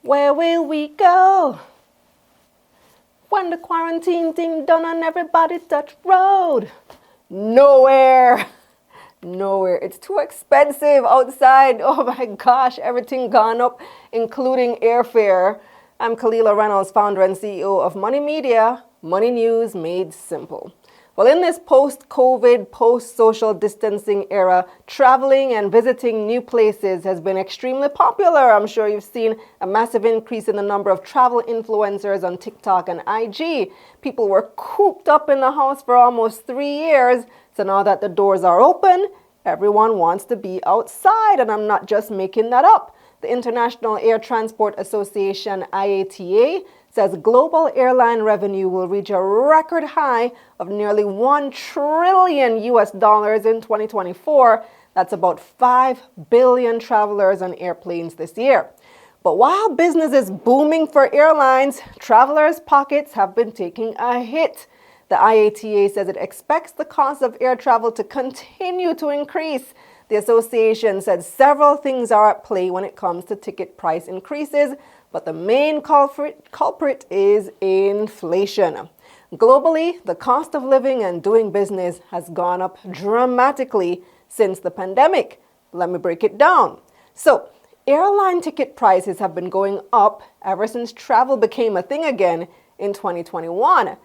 Where will we go when the quarantine thing done and everybody touch road? Nowhere. Nowhere. It's too expensive outside. Oh my gosh, everything gone up, including airfare. I'm Kalila Reynolds, founder and CEO of Money Media, Money News Made Simple. Well, in this post-COVID, post-social distancing era, traveling and visiting new places has been extremely popular. I'm sure you've seen a massive increase in the number of travel influencers on TikTok and IG. People were cooped up in the house for almost 3 years. So now that the doors are open, everyone wants to be outside. And I'm not just making that up. The International Air Transport Association, IATA, says global airline revenue will reach a record high of nearly $1 trillion in 2024. That's about 5 billion travelers on airplanes this year. But while business is booming for airlines, travelers' pockets have been taking a hit. The IATA says it expects the cost of air travel to continue to increase. The association said several things are at play when it comes to ticket price increases, but the main culprit is inflation. Globally, the cost of living and doing business has gone up dramatically since the pandemic. Let me break it down. So, airline ticket prices have been going up ever since travel became a thing again in 2021.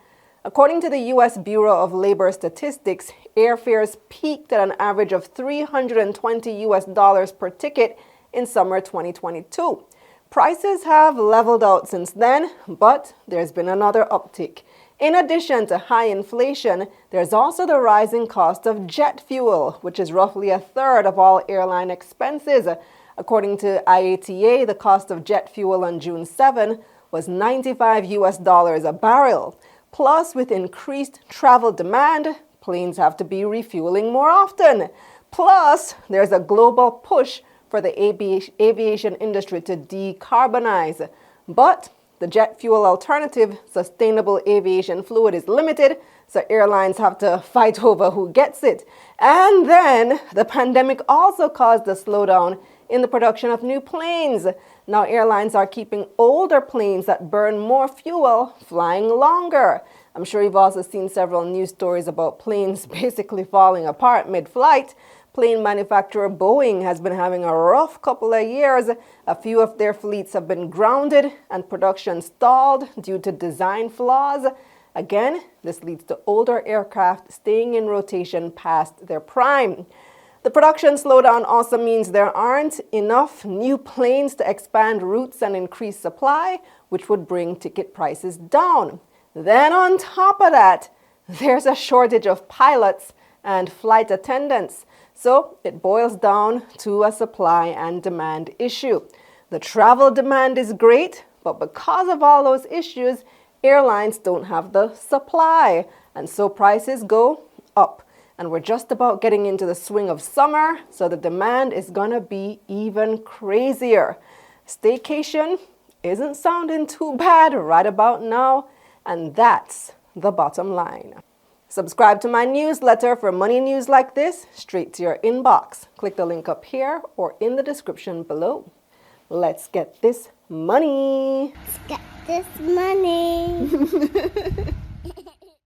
According to the U.S. Bureau of Labor Statistics, airfares peaked at an average of $320 per ticket in summer 2022. Prices have leveled out since then, but there's been another uptick. In addition to high inflation, there's also the rising cost of jet fuel, which is roughly a third of all airline expenses. According to IATA, the cost of jet fuel on June 7 was $95 a barrel. Plus, with increased travel demand, planes have to be refueling more often. Plus, there's a global push for the aviation industry to decarbonize. But the jet fuel alternative, sustainable aviation fluid, is limited, so airlines have to fight over who gets it. And then the pandemic also caused a slowdown in the production of new planes. Now airlines are keeping older planes that burn more fuel flying longer. I'm sure you've also seen several news stories about planes basically falling apart mid-flight. Plane manufacturer Boeing has been having a rough couple of years. A few of their fleets have been grounded and production stalled due to design flaws. Again, this leads to older aircraft staying in rotation past their prime. The production slowdown also means there aren't enough new planes to expand routes and increase supply, which would bring ticket prices down. Then on top of that, there's a shortage of pilots and flight attendants. So it boils down to a supply and demand issue. The travel demand is great, but because of all those issues, airlines don't have the supply, and so prices go up. And we're just about getting into the swing of summer, so the demand is gonna be even crazier. Staycation isn't sounding too bad right about now, and that's the bottom line. Subscribe to my newsletter for money news like this straight to your inbox. Click the link up here or in the description below. Let's get this money. Let's get this money.